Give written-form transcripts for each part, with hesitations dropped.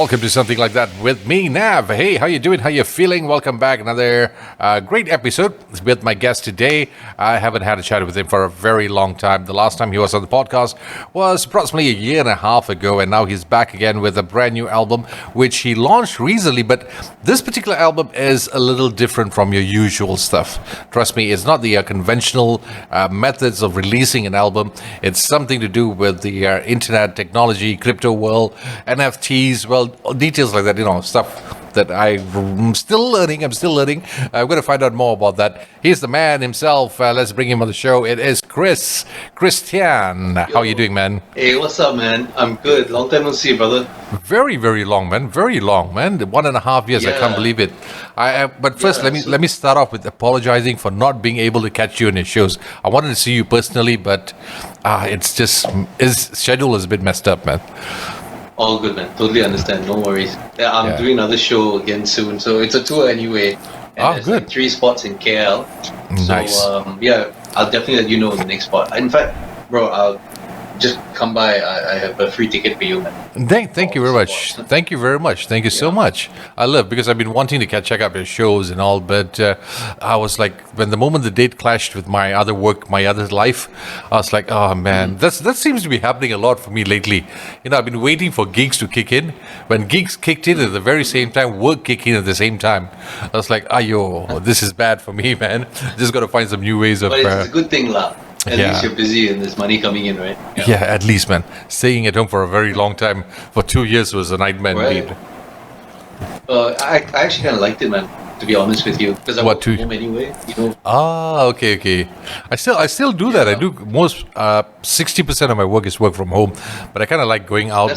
Welcome to Something Like That with me, Nav. Hey, how you doing? How you feeling? Welcome back. Another great episode with my guest today. I haven't had a chat with him for a very long time. The last time he was on the podcast was approximately a year and a half ago, and now he's back again with a brand new album, which he launched recently. But this particular album is a little different from your usual stuff. Trust me, it's not the conventional methods of releasing an album. It's something to do with the internet, technology, crypto world, NFTs, well, details like that, stuff that I'm still learning. I'm going to find out more about that. He's the man himself. Let's bring him on the show. It is Christian. How are you doing, man? Hey, what's up, man? I'm good. Long time no see, brother. Very, very long, man. Very long, man. 1.5 years. I can't believe it. But first, let me start off with apologizing for not being able to catch you in his shows. I wanted to see you personally, but it's just his schedule is a bit messed up, man. All good, man. Totally understand. No worries. I'm doing another show again soon, so it's a tour anyway. And there's good. Like 3 spots in KL. Nice. So I'll definitely let you know the next spot. In fact, bro, I'll just come by. I have a free ticket for you, man. Thank you very much. Thank you very much. Thank you so much. I love, because I've been wanting to check out your shows and all, but I was like, when the moment the date clashed with my other work, my other life, I was like, oh man, that seems to be happening a lot for me lately. I've been waiting for gigs to kick in. When gigs kicked in at the very same time, work kicked in at the same time. I was like, ayo, this is bad for me, man. Just got to find some new ways of... But it's a good thing, lah. At least you're busy and there's money coming in, right? Yeah, at least, man. Staying at home for a very long time, for 2 years, was a nightmare indeed. I actually kind of liked it, man, to be honest with you, because I work from home anyway, Okay. I still do that. I do most 60% of my work is work from home, but I kind of like going out,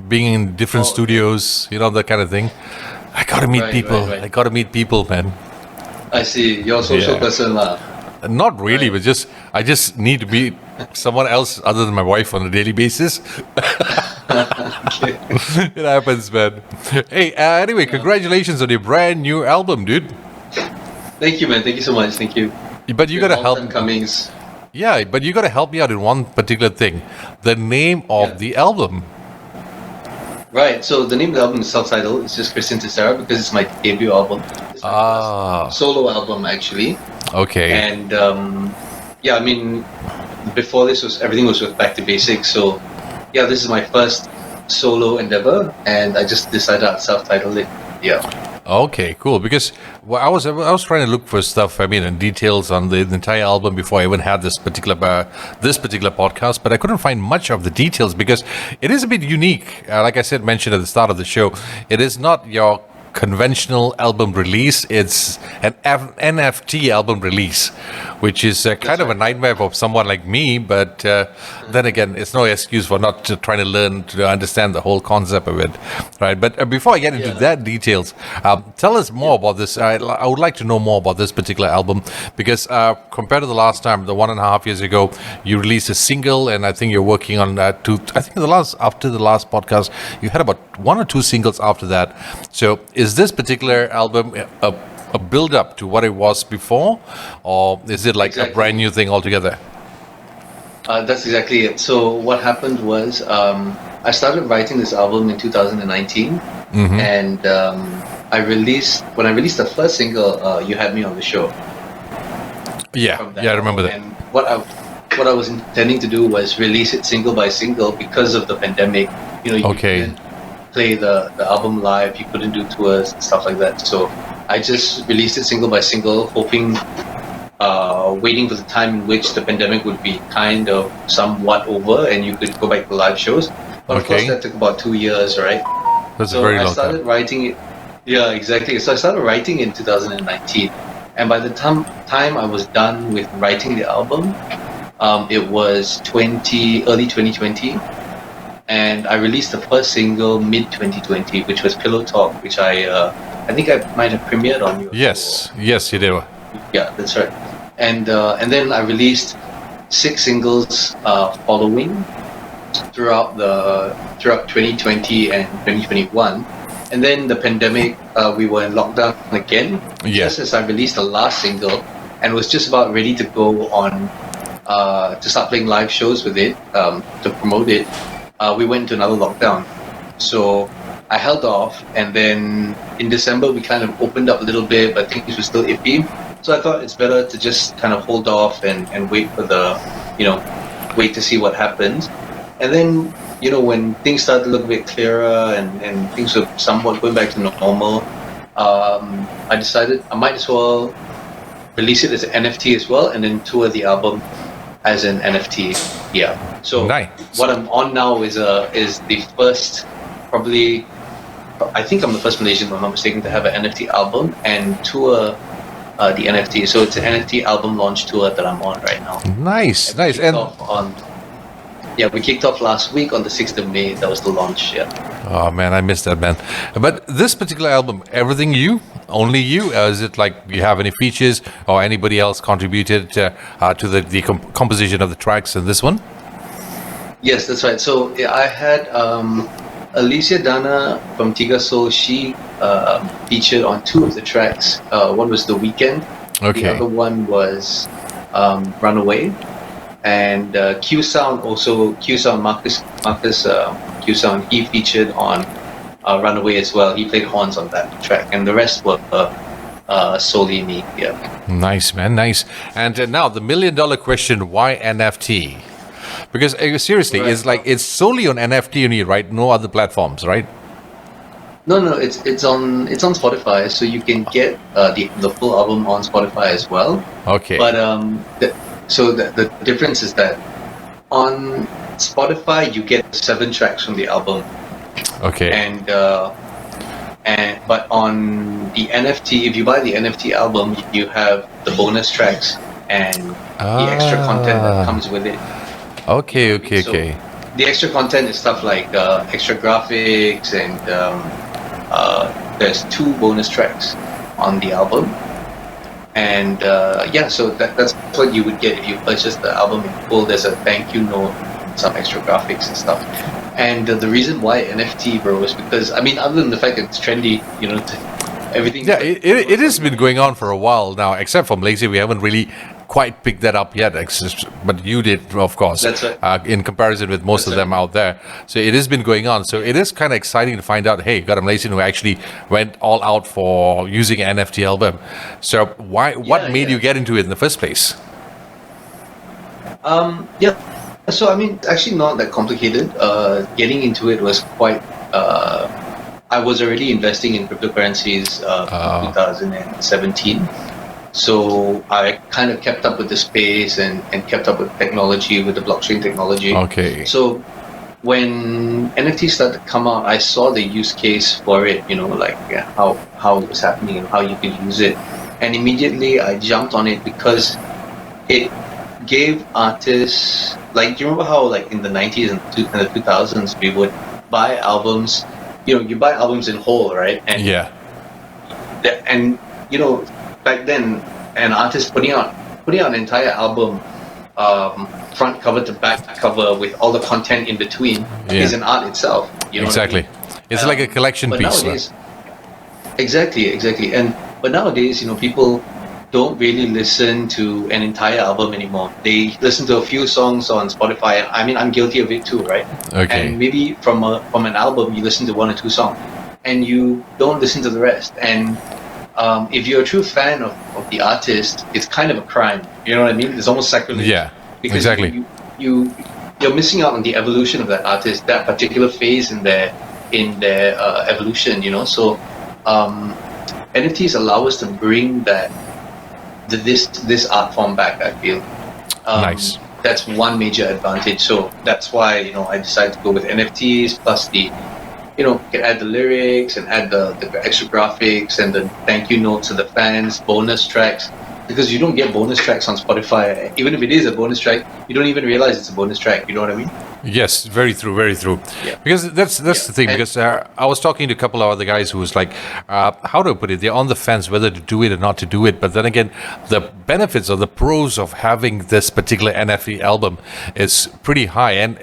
being in different studios, that kind of thing. I gotta meet people. Right. I gotta meet people, man. I see. You're a social person, lah. Not really, but I just need to meet someone else other than my wife on a daily basis. It happens, man. Hey, anyway, congratulations on your brand new album, dude. Thank you, man. Thank you so much. Thank you. But you gotta help. Cummings. Yeah, but you gotta help me out in one particular thing: the name of the album. Right. So the name of the album is self-titled. It's just CHRISTIAN THESEIRA because it's my debut album. It's my first solo album, actually. Okay. And I mean, before this everything was with Back to Basics. So this is my first solo endeavor, and I just decided I'd self-title it. Yeah. Okay, cool. Because I was trying to look for stuff, and details on the entire album before I even had this particular podcast, but I couldn't find much of the details because it is a bit unique. Like I mentioned at the start of the show, it is not your conventional album release. It's an NFT album release, which is kind of a nightmare for someone like me, but then again, it's no excuse for not trying to learn to understand the whole concept of it, right? But before I get into that details, tell us more about this. I would like to know more about this particular album, because compared to the last time, the 1.5 years ago, you released a single, and I think you're working on after the last podcast, you had about 1 or 2 singles after that. So is this particular album a build-up to what it was before, or is it like a brand new thing altogether? That's exactly it. So what happened was I started writing this album in 2019, and when I released the first single, You Had Me on the Show. I remember that. And what I was intending to do was release it single by single because of the pandemic. You couldn't play the album live, you couldn't do tours and stuff like that. So I just released it single by single, hoping, waiting for the time in which the pandemic would be kind of somewhat over and you could go back to live shows. But of course that took about 2 years, right? That's a very long time. So I started writing it. Yeah, exactly. So I started writing in 2019. And by the time I was done with writing the album, it was early 2020. And I released the first single mid-2020, which was Pillow Talk, which I think I might have premiered on you. Yes, you did. Yeah, that's right. And then I released 6 singles following throughout 2020 and 2021. And then the pandemic, we were in lockdown again. Just as I released the last single and was just about ready to go on to start playing live shows with it, to promote it, we went into another lockdown. So I held off, and then in December we kind of opened up a little bit, but things were still iffy. So I thought it's better to just kind of hold off and wait for wait to see what happens. And then, when things started to look a bit clearer and things were somewhat going back to normal, I decided I might as well release it as an NFT as well, and then tour the album as an NFT. Yeah. So nice. What I'm on now is the first, probably, I think I'm the first Malaysian, if I'm not mistaken, to have an NFT album and tour the NFT. So it's an NFT album launch tour that I'm on right now. Nice. We kicked off last week on the 6th of May. That was the launch. Yeah. Oh man, I missed that, man. But this particular album, everything you, only you? Is it like, do you have any features or anybody else contributed to the composition of the tracks in this one? Yes, that's right. So I had Alicia Dana from Tiga Soul. She featured on 2 of the tracks. One was The Weekend. Okay. The other one was Runaway. And Q Sound also, Marcus Q Sound, he featured on Runaway as well. He played horns on that track, and the rest were solely me. Yeah. Nice, man, nice. And now the $1 million question: why NFT? Because seriously, Right. it's solely on NFT only, right? No other platforms, right? No, it's on Spotify, so you can get the full album on Spotify as well. Okay. But the difference is that on Spotify you get 7 tracks from the album, Okay. but on the NFT, if you buy the NFT album, you have the bonus tracks and the extra content that comes with it. Okay. So the extra content is stuff like extra graphics, and there's 2 bonus tracks on the album. And so that's what you would get if you purchase the album in full. There's a thank you note, some extra graphics and stuff. And the reason why NFT, bro, is because, I mean, other than the fact that it's trendy, everything. Yeah, it has been going on for a while now, except for Malaysia. We haven't really quite picked that up yet, but you did, of course. That's right. In comparison with most of them out there. So it has been going on. So it is kind of exciting to find out, hey, got a Malaysian who actually went all out for using an NFT album. So what made you get into it in the first place? So, I mean, it's actually not that complicated. Getting into it was quite... I was already investing in cryptocurrencies in 2017. So I kind of kept up with the space and kept up with technology, with the blockchain technology. Okay. So when NFTs started to come out, I saw the use case for it, how it was happening and how you could use it. And immediately I jumped on it because it gave artists, like, do you remember how, like, in the 90s and the 2000s, we would buy albums, you buy albums in whole, right? And yeah. Back then, an artist putting out an entire album, front cover to back cover, with all the content in between, is an art itself. You know exactly. what I mean? It's like a collection but piece. Nowadays, exactly. But nowadays, people don't really listen to an entire album anymore. They listen to a few songs on Spotify. I mean, I'm guilty of it too, right? Okay. And maybe from an album, you listen to 1 or 2 songs, and you don't listen to the rest. And if you're a true fan of the artist, it's kind of a crime. You know what I mean? It's almost sacrilege. Yeah, because exactly. You're missing out on the evolution of that artist, that particular phase in their evolution. So NFTs allow us to bring this art form back, I feel. Nice. That's one major advantage. So that's why I decided to go with NFTs plus the. You can add the lyrics and add the extra graphics and the thank you notes to the fans, bonus tracks, because you don't get bonus tracks on Spotify. Even if it is a bonus track, you don't even realize it's a bonus track. You know what I mean? Yes, very true, very true. Yeah. Because that's the thing. Because I was talking to a couple of other guys who was like, how do I put it? They're on the fence whether to do it or not to do it. But then again, the benefits or the pros of having this particular NFT album is pretty high. And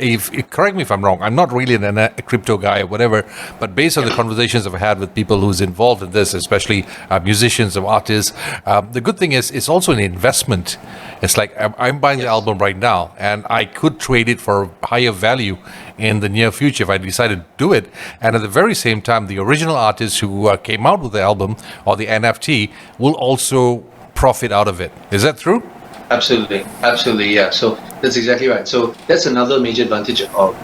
correct me if I'm wrong, I'm not really a crypto guy or whatever. But based on the conversations I've had with people who's involved in this, especially musicians or artists, the good thing is it's also an investment. It's like I'm buying the album right now, and I could trade it for higher higher value in the near future if I decided to do it. And at the very same time, the original artist who came out with the album or the NFT will also profit out of it. Is that true? Absolutely, yeah. So that's exactly right. So that's another major advantage of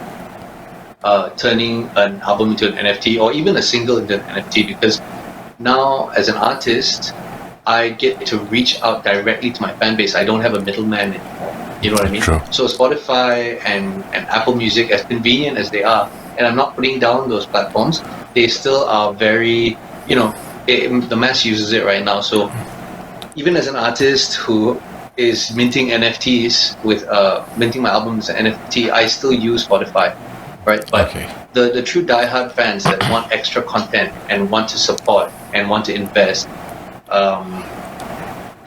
turning an album into an NFT or even a single into an NFT, because now as an artist, I get to reach out directly to my fan base. I don't have a middleman anymore. You know what I mean? True. So Spotify and Apple Music, as convenient as they are, and I'm not putting down those platforms, they still are very, the mass uses it right now. So even as an artist who is minting NFTs with minting my albums as an NFT, I still use Spotify, right? But the true diehard fans that want extra content and want to support and want to invest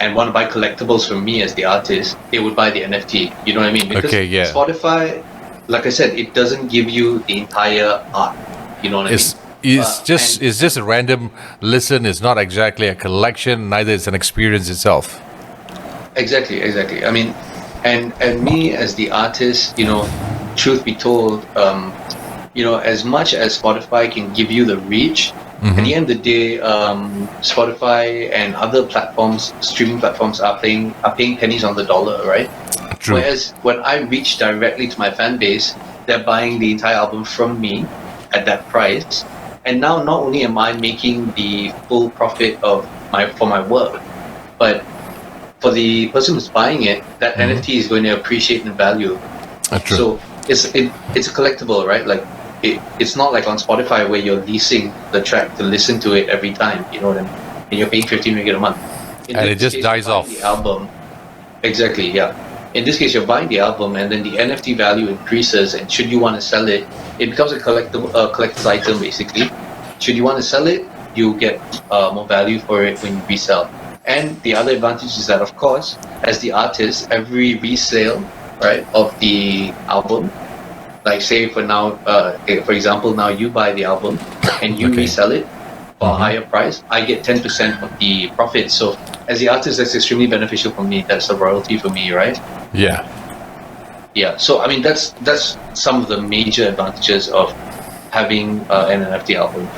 and want to buy collectibles from me as the artist, they would buy the NFT. You know what I mean? Because Spotify, like I said, it doesn't give you the entire art. You know what I mean? It's just a random listen. It's not exactly a collection. Neither is an experience itself. Exactly. I mean, and me as the artist, truth be told, as much as Spotify can give you the reach, at the end of the day, Spotify and other platforms, streaming platforms, are paying pennies on the dollar, right? True. Whereas when I reach directly to my fan base, they're buying the entire album from me at that price. And now not only am I making the full profit for my work, but for the person who's buying it, that NFT is going to appreciate in value. True. So it's a collectible, right? Like it's not like on Spotify where you're leasing the track to listen to it every time. You know what I mean? And you're paying 15 ringgit a month. And it just dies off. The album. Exactly. Yeah. In this case, you're buying the album, and then the NFT value increases. And should you want to sell it, it becomes a collector's item basically. Should you want to sell it, you get more value for it when you resell. And the other advantage is that, of course, as the artist, every resale, right, of the album, like say for now, for example, now you buy the album and you resell it for a higher price, I get 10% of the profit. So as the artist, that's extremely beneficial for me. That's a royalty for me, right? Yeah. Yeah. So I mean, that's some of the major advantages of having an NFT album.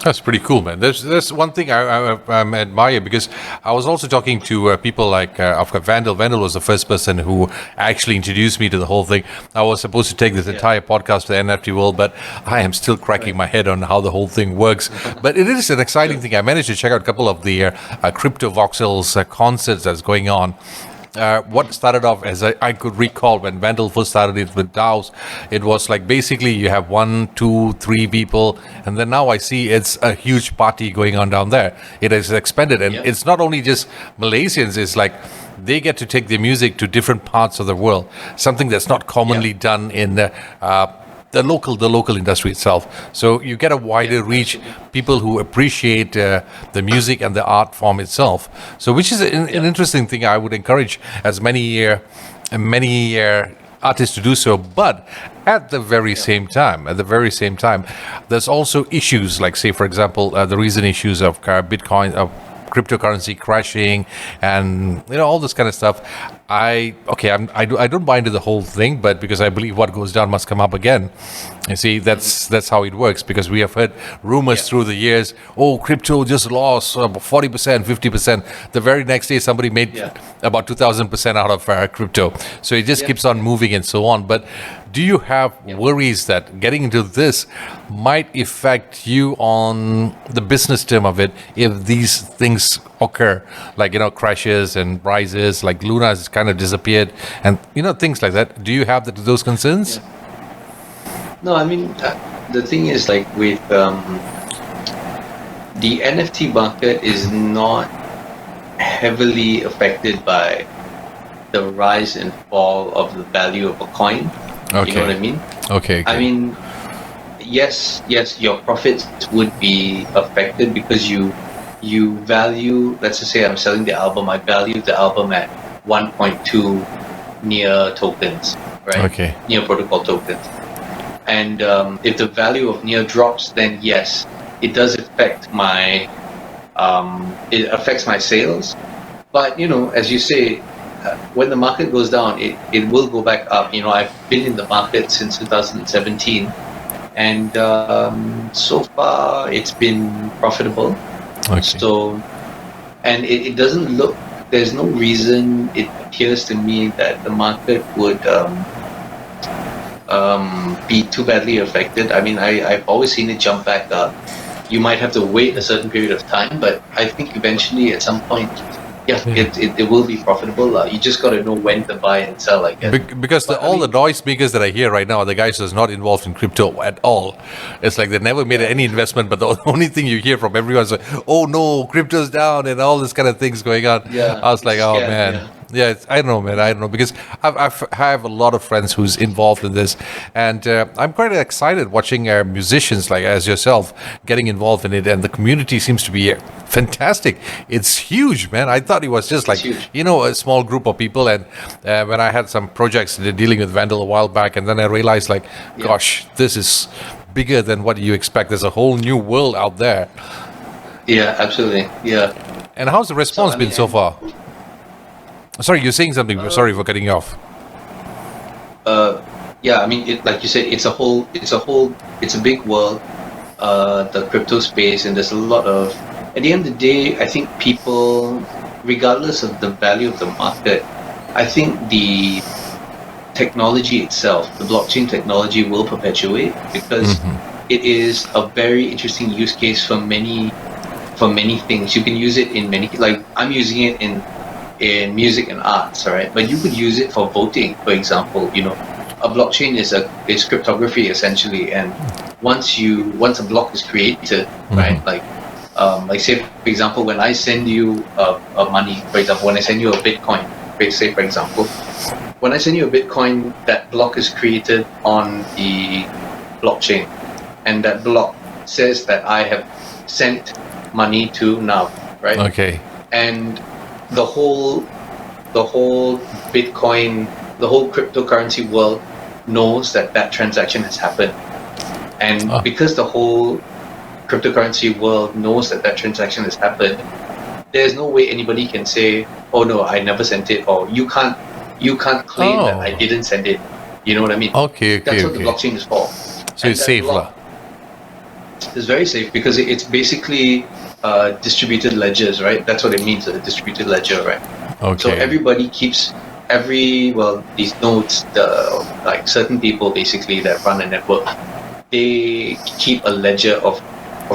That's pretty cool, man. There's one thing I admire, because I was also talking to people like Vandal. Vandal was the first person who actually introduced me to the whole thing. I was supposed to take this entire podcast to the NFT world, but I am still cracking my head on how the whole thing works. But it is an exciting thing. I managed to check out a couple of the Crypto Voxels concerts that's going on. What started off, as I could recall, when Vandal first started it with DAOs, it was like basically you have 1, 2, 3 people, and then now I see it's a huge party going on down there. It has expanded, and it's not only just Malaysians, it's like they get to take their music to different parts of the world, something that's not commonly done in the local industry itself. So you get a wider reach, people who appreciate the music and the art form itself. So which is an interesting thing. I would encourage as many artists to do so. But at the very same time, there's also issues like, say, for example, the recent issues of Bitcoin, of cryptocurrency crashing, and all this kind of stuff. I don't buy into the whole thing, but because I believe what goes down must come up again. You see, that's how it works, because we have heard rumors through the years. Oh, crypto just lost 40%, 50%. The very next day, somebody made about 2,000% out of crypto. So it just keeps on moving and so on. But do you have worries that getting into this might affect you on the business term of it if these things occur, like crashes and rises, like Luna has kind of disappeared, and things like that? Do you have those concerns? No, I mean the thing is, like, with the NFT market is not heavily affected by the rise and fall of the value of a coin. Okay. You know what I mean? Okay. I mean, yes, your profits would be affected because you value, let's just say I'm selling the album, I value the album at 1.2 near tokens, right? Okay. Near protocol tokens. And if the value of near drops, then yes, it does affect my sales. But as you say, when the market goes down, it will go back up. I've been in the market since 2017, and so far it's been profitable. Okay. So, and it doesn't look. There's no reason it appears to me that the market would be too badly affected. I mean, I've always seen it jump back up. You might have to wait a certain period of time, but I think eventually at some point, it will be profitable. You just got to know when to buy and sell, I guess. Because all the noise makers that I hear right now are the guys who's not involved in crypto at all. It's like they never made any investment, but the only thing you hear from everyone is like, oh no, crypto's down and all this kind of things going on. Yeah, I was like, oh scared, man. Yeah, I don't know, man. I don't know, because I have a lot of friends who's involved in this, and I'm quite excited watching musicians like as yourself getting involved in it, and the community seems to be fantastic. It's huge, man. I thought it was just like, a small group of people, and when I had some projects dealing with Vandal a while back, and then I realized like, gosh, this is bigger than what you expect. There's a whole new world out there. Yeah, absolutely. Yeah. And how's the response been so far? Sorry, you're saying something. Sorry for cutting you off. Yeah, I mean, like you said, it's a big world, the crypto space, and there's a lot of. At the end of the day, I think people, regardless of the value of the market, I think the technology itself, the blockchain technology, will perpetuate because it is a very interesting use case for many things. You can use it in many. Like I'm using it in music and arts, all right? But you could use it for voting, for example. A blockchain is cryptography essentially, and once a block is created, right? Like say for example, when I send you a money, for example, when I send you a Bitcoin, say for example, when I send you a Bitcoin, that block is created on the blockchain, and that block says that I have sent money to Nav, right? Okay. And the whole Bitcoin, the whole cryptocurrency world knows that transaction has happened. And because the whole cryptocurrency world knows that transaction has happened, there's no way anybody can say, oh no, I never sent it, or you can't claim that I didn't send it. You know what I mean? Okay. That's what the blockchain is for. So it's safe, lah. It's very safe because it's basically distributed ledgers, right? That's what it means, a distributed ledger, right? Okay. So everybody keeps these nodes, like certain people basically that run a network, they keep a ledger of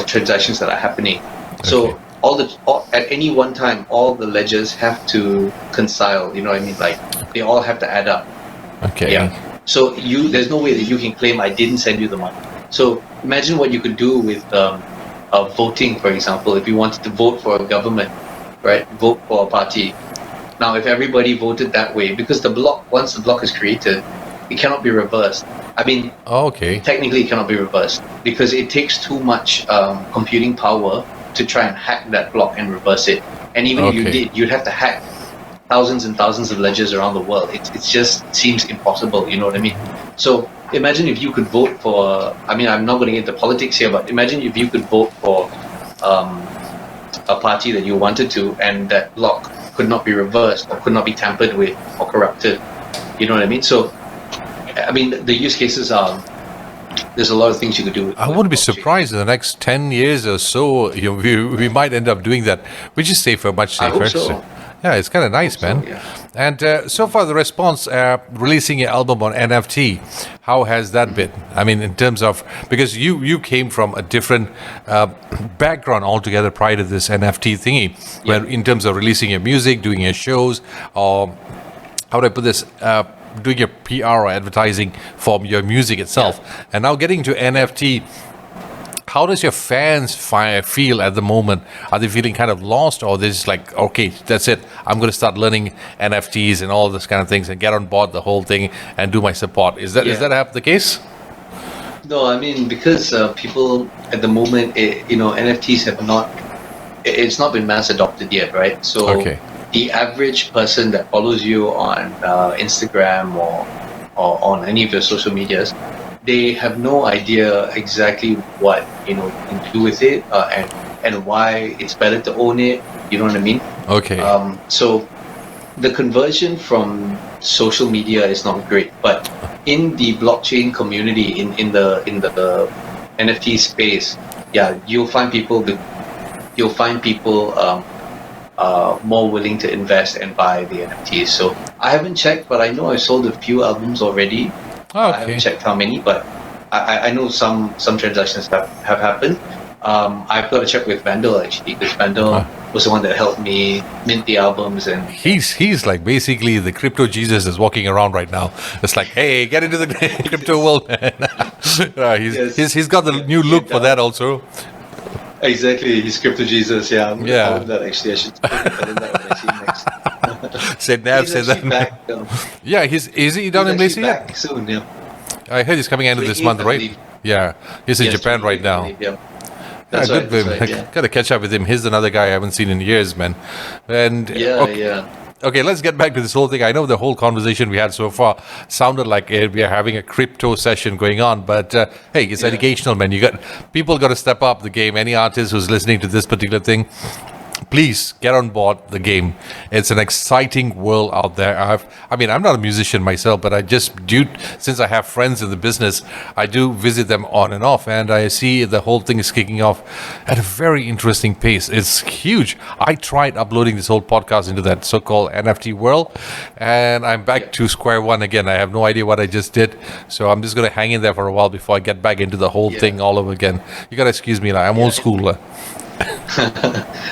transactions that are happening. So at any one time, all the ledgers have to reconcile. You know what I mean? Like they all have to add up. Okay. Yeah. So there's no way that you can claim I didn't send you the money. So imagine what you could do with voting, for example, if you wanted to vote for a government, right? Vote for a party. Now, if everybody voted that way, because once the block is created, it cannot be reversed. I mean, technically it cannot be reversed because it takes too much computing power to try and hack that block and reverse it. And even if you did, you'd have to hack thousands and thousands of ledgers around the world. It just seems impossible, you know what I mean? So imagine if you could vote for, I mean, I'm not going to get into politics here, but imagine if you could vote for a party that you wanted to, and that block could not be reversed or could not be tampered with or corrupted. You know what I mean? So, I mean, the use cases are, there's a lot of things you could do. I wouldn't be surprised in the next 10 years or so, we might end up doing that, which is safer, much safer. I hope so. Yeah, it's kind of nice, man. Yeah. And so far, the response, releasing your album on NFT, how has that been? I mean, in terms of, because you came from a different background altogether prior to this NFT thingy, where in terms of releasing your music, doing your shows, or how do I put this, doing your PR or advertising for your music itself, and now getting to NFT. How does your fans feel at the moment? Are they feeling kind of lost, or they're just like, okay, that's it, I'm going to start learning NFTs and all this kind of things and get on board the whole thing and do my support? Is that the case? No, I mean, because people at the moment, NFTs have not, it's not been mass adopted yet, right? So the average person that follows you on Instagram or on any of your social medias, they have no idea exactly what you can do with it and why it's better to own it. You know what I mean? Okay. So the conversion from social media is not great, but in the blockchain community, in the NFT space, yeah, you'll find people more willing to invest and buy the NFTs. So I haven't checked, but I know I sold a few albums already. I haven't checked how many, but I know some transactions have happened. I've got to check with Vandal actually, because Vandal was the one that helped me mint the albums, and he's like basically the crypto Jesus is walking around right now. It's like, hey, get into the crypto world, man. He's got the new look for that also. Exactly, he's crypto Jesus. Yeah, I'm yeah. call him that actually. I should tell him that when I see him next. Said that. Back, yeah, is he down in Malaysia yet? Soon, yeah. I heard he's coming into this month, right? Yeah, he's in Japan right now. Yeah. That's good with him. Yeah. Gotta catch up with him. He's another guy I haven't seen in years, man. And okay, let's get back to this whole thing. I know the whole conversation we had so far sounded like we are having a crypto session going on, but hey, it's educational, man. People got to step up the game. Any artist who's listening to this particular thing, please get on board the game. It's an exciting world out there. I'm not a musician myself, but since I have friends in the business, I do visit them on and off, and I see the whole thing is kicking off at a very interesting pace. It's huge. I tried uploading this whole podcast into that so-called NFT world, and I'm back to square one again. I have no idea what I just did, so I'm just going to hang in there for a while before I get back into the whole thing all over again. You got to excuse me, I'm old school.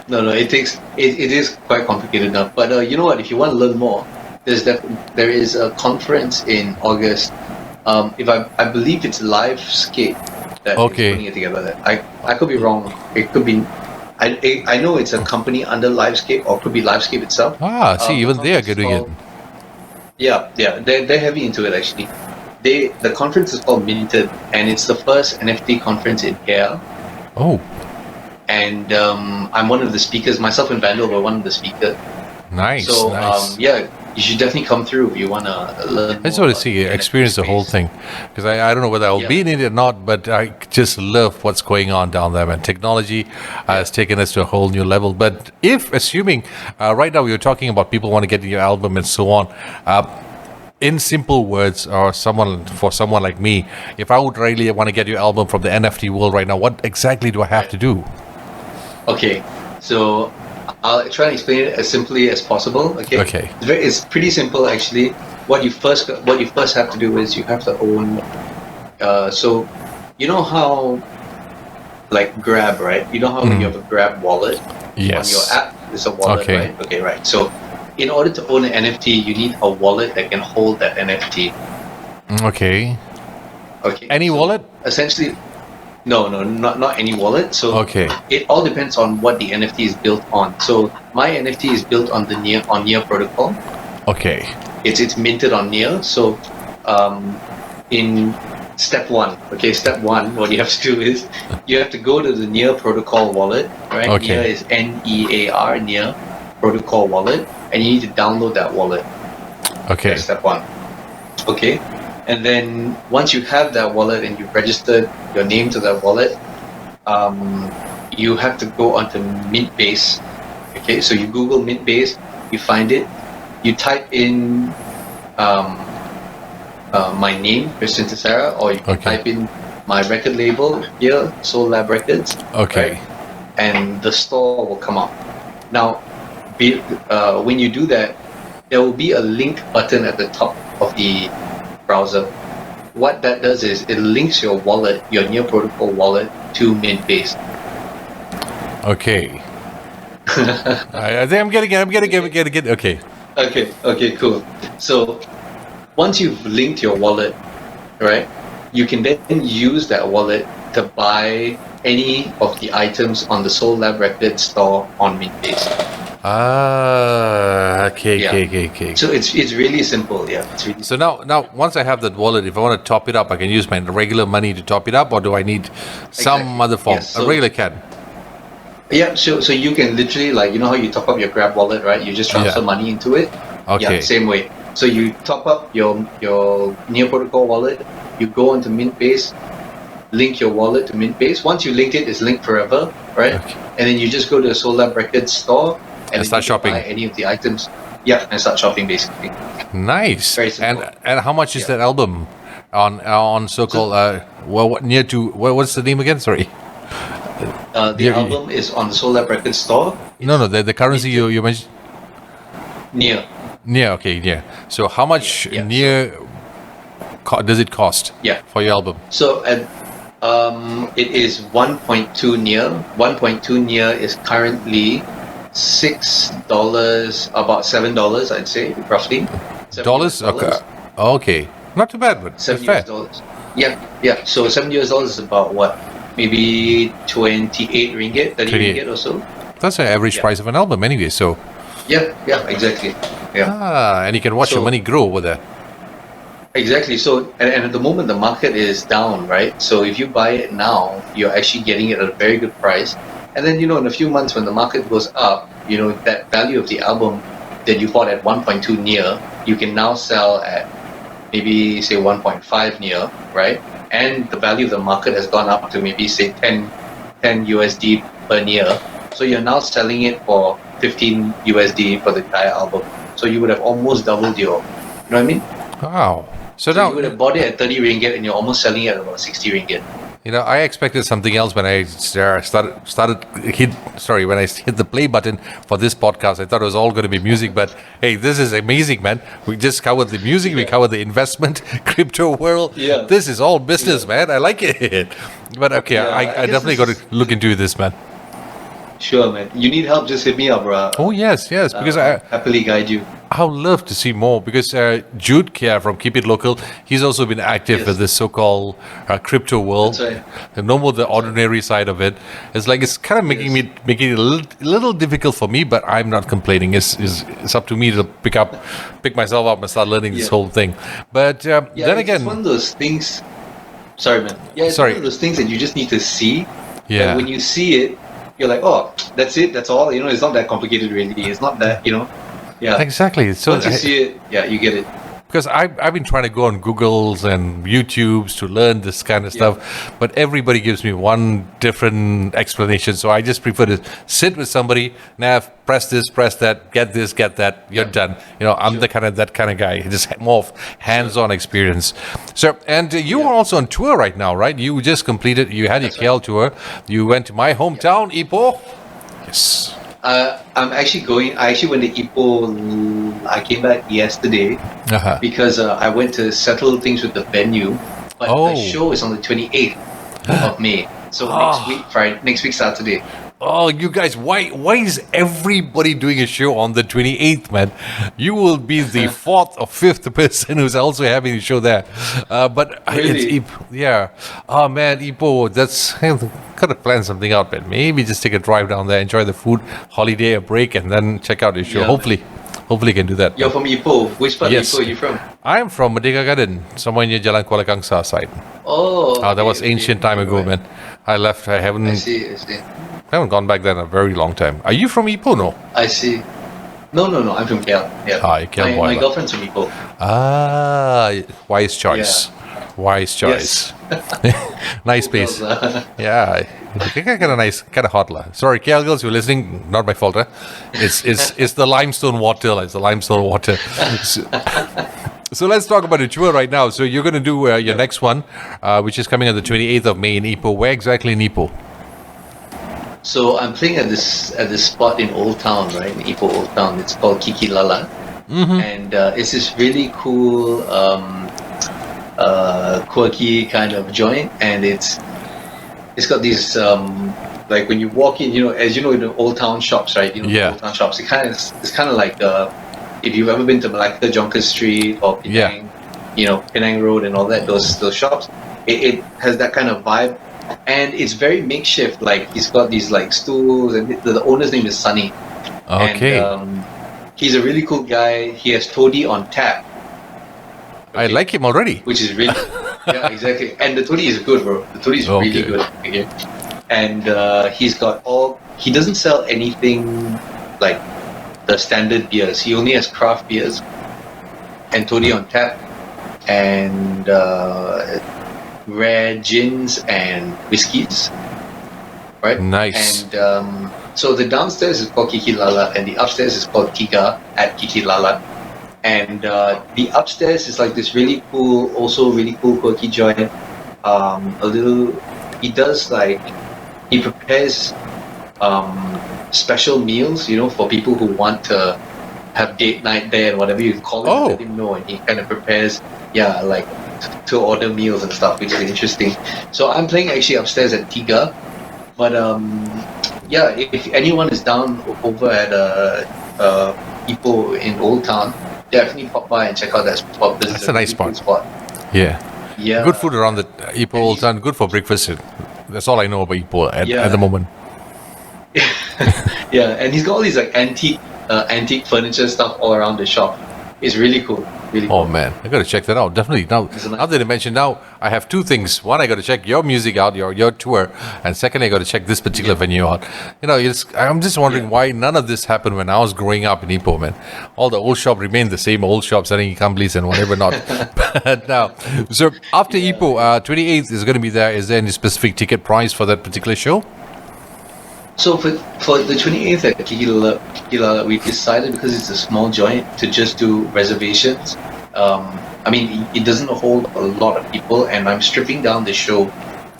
No, it is quite complicated now. But you know what? If you want to learn more, there is a conference in August. I believe it's Livescape that is putting it together. I could be wrong. It could be. I know it's a company under Livescape, or it could be Livescape itself. Even they are doing it. Yeah, they're heavy into it actually. The conference is called Minted, and it's the first NFT conference in KL. Oh. And I'm one of the speakers. Myself and Vandal were one of the speakers. Nice. So you should definitely come through if you want to learn. I just want to experience the whole thing, because I don't know whether I'll be in it or not, but I just love what's going on down there, man. Technology has taken us to a whole new level. But assuming right now we were talking about people want to get your album and so on. In simple words, or for someone like me, if I would really want to get your album from the NFT world right now, what exactly do I have to do? Okay, so I'll try and explain it as simply as possible. Okay. It's pretty simple actually. What you first have to do is you have to own. So you know how, like Grab, right? You know how you have a Grab wallet on your app. It's a wallet, right? Okay, right. So in order to own an NFT, you need a wallet that can hold that NFT. Okay. Any wallet? Essentially. No, not any wallet. So it all depends on what the NFT is built on. So my NFT is built on Near protocol. Okay. It's minted on Near. So in step one, what you have to do is you have to go to the Near protocol wallet, right? Okay. Near is NEAR, Near protocol wallet, and you need to download that wallet. Okay. That's step one. Okay. And then once you have that wallet and you've registered your name to that wallet, you have to go onto Mintbase. Okay, so you Google Mintbase, you find it, you type in my name, Christian Theseira, or you can type in my record label here, Soul Lab Records. Okay. Right? And the store will come up. Now, when you do that, there will be a link button at the top of the browser. What that does is it links your wallet, your Near protocol wallet, to Mintbase. Okay. I think I'm getting it. Okay. Okay, cool. So once you've linked your wallet, right, you can then use that wallet to buy any of the items on the Soul Lab Records store on Mintbase. Okay. So it's really simple, yeah. It's really so now once I have that wallet, if I want to top it up, I can use my regular money to top it up, or do I need some other form? Yes, a regular can. Yeah, so you can literally, like, you know how you top up your Grab wallet, right? You just transfer money into it. Okay. Yeah, same way. So you top up your Near protocol wallet, you go into Mintbase, link your wallet to Mintbase. Once you link it, it's linked forever, right? Okay. And then you just go to the Soul Lab Records store and start shopping. Buy any of the items. and start shopping basically. Nice. Very simple. And how much is that album on so-called what's the name again? Sorry. The album is on the Soul Lab Records store. No, the currency you mentioned. Near. Okay, near. So how much near does it cost? For your album? So it is 1.2 near. 1.2 near is currently $6, about $7, I'd say, roughly. Dollars? Okay. Not too bad, but $7. Yeah. So $7 is about what? Maybe 28 ringgit, 30 ringgit or so. That's the average price of an album anyway, so. Yeah, exactly. Yeah. And you can watch your money grow over there. Exactly. So, and at the moment the market is down, right? So if you buy it now, you're actually getting it at a very good price. And then, in a few months when the market goes up, that value of the album that you bought at 1.2 near, you can now sell at maybe say 1.5 near, right? And the value of the market has gone up to maybe say 10 USD per near. So you're now selling it for 15 USD for the entire album. So you would have almost doubled your, you know what I mean? Wow. So So now you would have bought it at 30 ringgit and you're almost selling it at about 60 ringgit. I expected something else when I when I hit the play button for this podcast. I thought it was all going to be music, but hey, this is amazing, man. We just covered the music, we covered the investment, crypto world. Yeah. This is all business, man. I like it. But okay, I definitely got to look into this, man. Sure, man. You need help, just hit me up, bro. Oh, yes, because I'll happily guide you. I would love to see more because Jude from Keep It Local, he's also been active with this so-called crypto world. That's right. And no more the ordinary side of it. It's like it's kind of making it a little difficult for me, but I'm not complaining. It's up to me to pick myself up and start learning this whole thing. But then again, it's one of those things. Sorry, man. Yeah, it's one of those things that you just need to see. Yeah. And when you see it, you're like, oh, that's it. That's all. It's not that complicated, really. It's not that. Yeah. Exactly. So once you see it, you get it. Because I've been trying to go on Googles and YouTubes to learn this kind of stuff, but everybody gives me one different explanation. So I just prefer to sit with somebody, Nav, press this, press that, get this, get that, you're done. I'm that kind of guy. Just more of hands-on experience. So, and you are also on tour right now, right? You just completed, you had your KL tour. You went to my hometown, Ipoh. Yes. I actually went to Ipoh. I came back yesterday because I went to settle things with the venue. But the show is on the 28th of May. So next week Saturday. Oh, you guys, why is everybody doing a show on the 28th, man? You will be the fourth or fifth person who's also having a show there. But really? It's Ipoh. Oh, man, Ipoh, that's... Gotta plan something out, man. Maybe just take a drive down there, enjoy the food, holiday, a break, and then check out the show. Hopefully you can do that. You're from Ipoh. Which part of Ipoh are you from? I'm from Merdeka Garden, somewhere near Jalan Kuala Kangsar side. Oh, that was ancient time ago, man. I left. I haven't gone back there in a very long time. Are you from Ipoh? No. I see. No. I'm from KL. Yeah. KL my girlfriend's from Ipoh. Wise choice. Yeah. Wise choice. Yes. Nice place. Yeah. Kind of nice, kind of hot. Sorry, KL girls, you're listening. Not my fault. It's the limestone water. It's the limestone water. So let's talk about the tour right now. So you're going to do your next one, which is coming on the 28th of May in Ipoh. Where exactly in Ipoh? So I'm playing at this spot in Old Town, right? In Ipoh Old Town. It's called Kiki Lala. And it's this really cool, quirky kind of joint, and it's got these like when you walk in, as you know, in the Old Town shops, right? Old Town shops. It's kind of like if you've ever been to Malacca Jonker Street or Penang, Penang Road and all that, those shops. It has that kind of vibe, and it's very makeshift. Like he's got these like stools, and the owner's name is Sunny. Okay. And, he's a really cool guy. He has Toddy on tap. I like him already. Which is really, yeah, exactly. And the Toddy is good, bro. The Toddy is really good. Okay. And he doesn't sell anything like the standard beers. He only has craft beers and Toddy on tap and rare gins and whiskies. right? Nice. And so the downstairs is called Kiki Lala, and the upstairs is called Kika at Kiki Lala. And the upstairs is like this really cool, also really cool quirky joint. He does like, he prepares special meals, for people who want to have date night there and whatever you call it. Let him know, and he kind of prepares, like to order meals and stuff, which is interesting. So I'm playing actually upstairs at Tiga, but if anyone is down over at Ipoh in Old Town, definitely pop by and check out that spot. That's a nice spot. Yeah. Good food around the Ipoh Old Town. Good for breakfast. That's all I know about Ipoh at the moment. And he's got all these like antique furniture stuff all around the shop. It's really cool. Really cool. Oh man, I got to check that out. Definitely. Now that you mentioned, now I have two things. One, I got to check your music out, your tour, and second, I got to check this particular venue out. I'm just wondering why none of this happened when I was growing up in Ipoh, man. All the old shop remained the same old shop selling ikambli's and whatever not. But now, so after Ipoh, 28th is going to be there. Is there any specific ticket price for that particular show? So for the 28th at Kikila, we decided, because it's a small joint, to just do reservations. It doesn't hold a lot of people, and I'm stripping down the show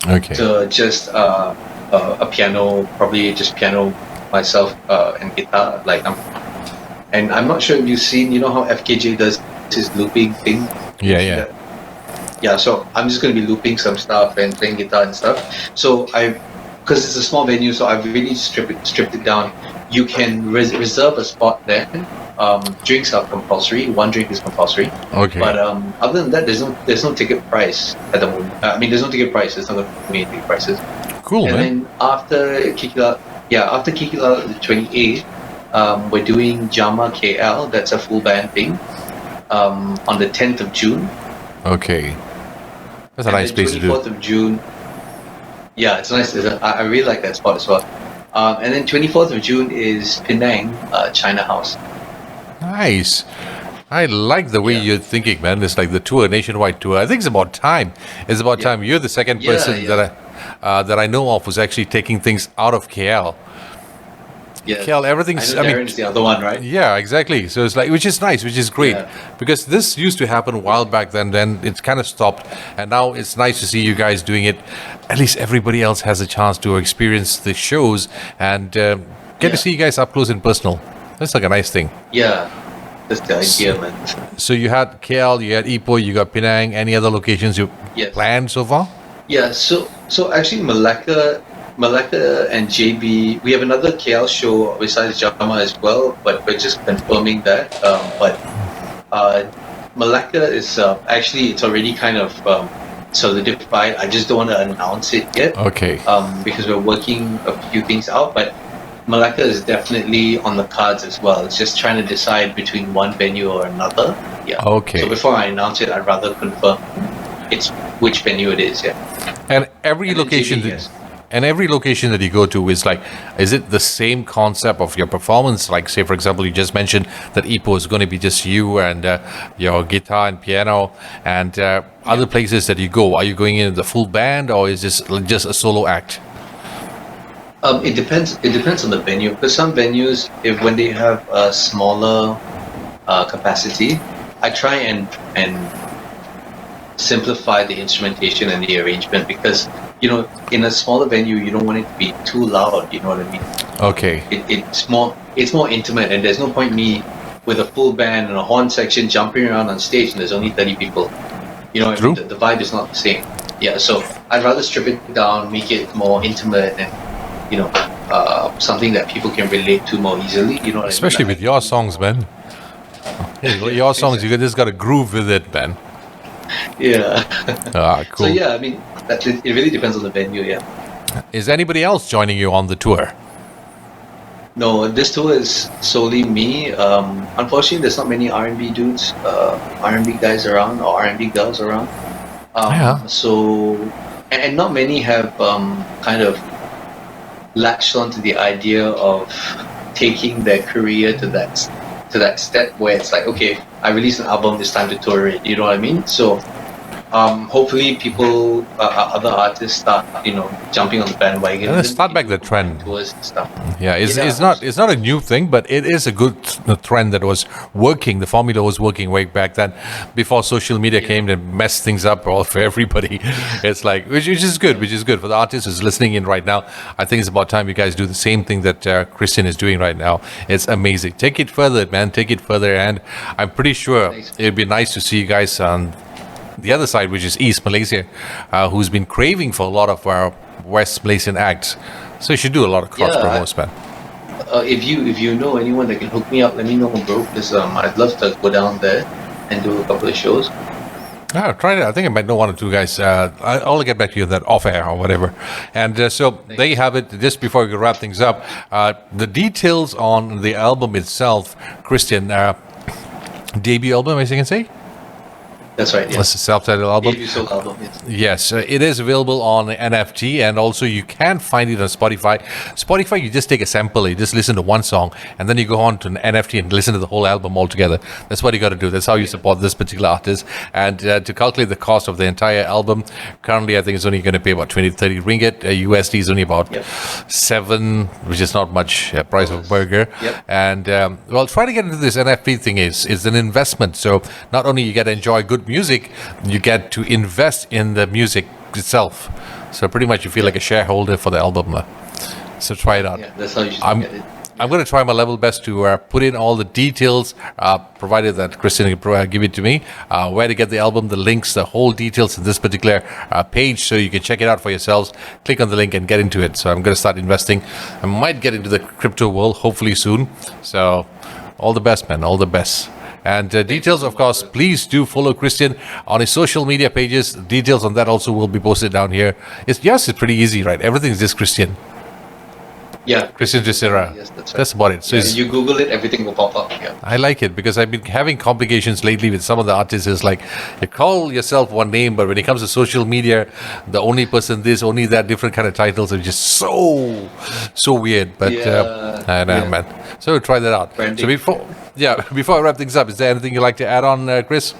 to just a piano, probably just piano, myself, and guitar. And I'm not sure if you've seen, how FKJ does his looping thing. Yeah. So I'm just going to be looping some stuff and playing guitar and stuff. So because it's a small venue, so I've really stripped it down. You can reserve a spot there. Drinks are compulsory. One drink is compulsory. Okay. But other than that, there's no ticket price at the moment. There's no ticket price. There's not going to be any ticket prices. Cool, and man. And then after Kikila, the 28th, we're doing Jama KL. That's a full band thing. On the 10th of June. Okay. That's a nice place to do. 24th of June. Yeah, it's nice. I really like that spot as well. And then 24th of June is Penang, China House. Nice. I like the way you're thinking, man. It's like the tour, nationwide tour. I think it's about time. It's about time. You're the second person that I know of who's actually taking things out of KL. Yeah. KL, everything's. Darren's the other one, right? Yeah, exactly. So it's like, which is nice, which is great, because this used to happen a while back. Then it's kind of stopped, and now it's nice to see you guys doing it. At least everybody else has a chance to experience the shows and get to see you guys up close and personal. That's like a nice thing. Yeah, that's the idea, man. So you had KL, you had Ipoh, you got Penang. Any other locations you planned so far? Yeah. So actually, Malacca and JB, we have another KL show besides Jama as well, but we're just confirming that. But Malacca is actually, it's already kind of solidified. I just don't want to announce it yet. Okay. Because we're working a few things out, but Malacca is definitely on the cards as well. It's just trying to decide between one venue or another. Yeah. Okay. So before I announce it, I'd rather confirm which venue it is. Yeah. And every location. And every location that you go to is it the same concept of your performance? Like, say, for example, you just mentioned that Ipoh is going to be just you and your guitar and piano, and other places that you go. Are you going in the full band, or is this just a solo act? It depends. It depends on the venue. Because some venues, when they have a smaller capacity, I try and simplify the instrumentation and the arrangement, because in a smaller venue, you don't want it to be too loud. You know what I mean? Okay. It's more intimate, and there's no point me with a full band and a horn section jumping around on stage, and there's only 30 people. True. The vibe is not the same. Yeah, so I'd rather strip it down, make it more intimate, and something that people can relate to more easily. You know what Especially I mean? with your songs, man. Your songs, you just got to groove with it, man. Yeah. Cool. So yeah, it really depends on the venue. Yeah. Is anybody else joining you on the tour? No, this tour is solely me. Unfortunately, there's not many R&B dudes, R&B guys around, or R&B girls around. So, and not many have kind of latched onto the idea of taking their career to that step where it's like, okay, I released an album, it's time to tour it. You know what I mean? So hopefully people, other artists start, jumping on the bandwagon. And then start back the trend. Tours and stuff. Yeah, it's not a new thing, but it is a good trend that was working. The formula was working way back then, before social media came and messed things up all for everybody. It's like, which is good for the artist who's listening in right now. I think it's about time you guys do the same thing that Christian is doing right now. It's amazing. Take it further, man. Take it further, and I'm pretty sure it'd be nice to see you guys on the other side, which is East Malaysia, who's been craving for a lot of our West Malaysian acts. So you should do a lot of cross promos, man. If you know anyone that can hook me up, let me know, bro. Because I'd love to go down there and do a couple of shows. Try it. I think I might know one or two guys. I'll get back to you that off air or whatever. And so there you have it. Just before we wrap things up, the details on the album itself, Christian, debut album, as you can say. That's right. It's a self-titled album. Debut solo album. Yes, it is available on NFT, and also you can find it on Spotify. Spotify, you just take a sample, you just listen to one song, and then you go on to an NFT and listen to the whole album altogether. That's what you got to do. That's how you support this particular artist. And to calculate the cost of the entire album, currently I think it's only going to pay about 20-30 ringgit. USD is only about 7, which is not much price of a burger. And well, trying to get into this NFT thing is an investment. So not only you get to enjoy good music, you get to invest in the music itself. So pretty much you feel like a shareholder for the album. So try it out. Yeah, that's how you should get it. I'm going to try my level best to put in all the details, provided that Christian can give it to me, where to get the album, the links, the whole details in this particular page, so you can check it out for yourselves. Click on the link and get into it. So I'm going to start investing. I might get into the crypto world, hopefully soon. So all the best, man. All the best. And details, of course, please do follow Christian on his social media pages. Details on that also will be posted down here. It's pretty easy, right? Everything's just Christian. Yeah. CHRISTIAN THESEIRA. Yes, that's right. That's about it. So you Google it, everything will pop up. Yeah. I like it because I've been having complications lately with some of the artists. It's like you call yourself one name, but when it comes to social media, the only person this, only that, different kind of titles are just so weird. But I know, man. So try that out. Branding. So before I wrap things up, is there anything you'd like to add on, Chris?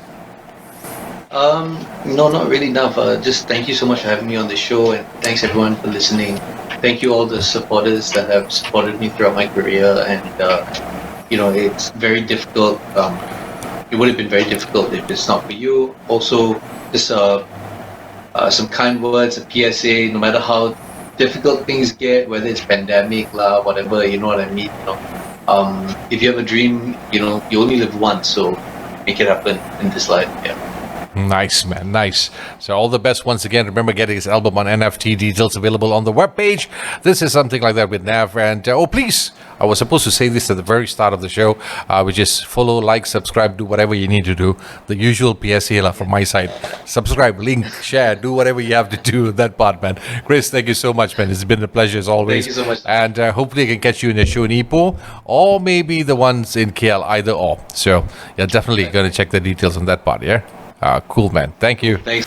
No, not really enough. Just thank you so much for having me on the show, and thanks everyone for listening. Thank you all the supporters that have supported me throughout my career, and it's very difficult. It would have been very difficult if it's not for you. Also, just some kind words, a PSA. No matter how difficult things get, whether it's pandemic, whatever, you know what I mean. If you have a dream, you only live once, so make it happen in this life. Yeah. Nice, man. Nice. So all the best once again. Remember, getting his album on NFT. Details available on the webpage. This is Something Like That with Nav. And please, I was supposed to say this at the very start of the show, which is follow, like, subscribe, do whatever you need to do. The usual PSA from my side. Subscribe, link, share, do whatever you have to do. That part, man. Chris, thank you so much, man. It's been a pleasure as always. Thank you so much. And hopefully I can catch you in a show in Ipoh, or maybe the ones in KL, either or. So you're definitely going to check the details on that part, yeah? Cool, man. Thank you. Thanks.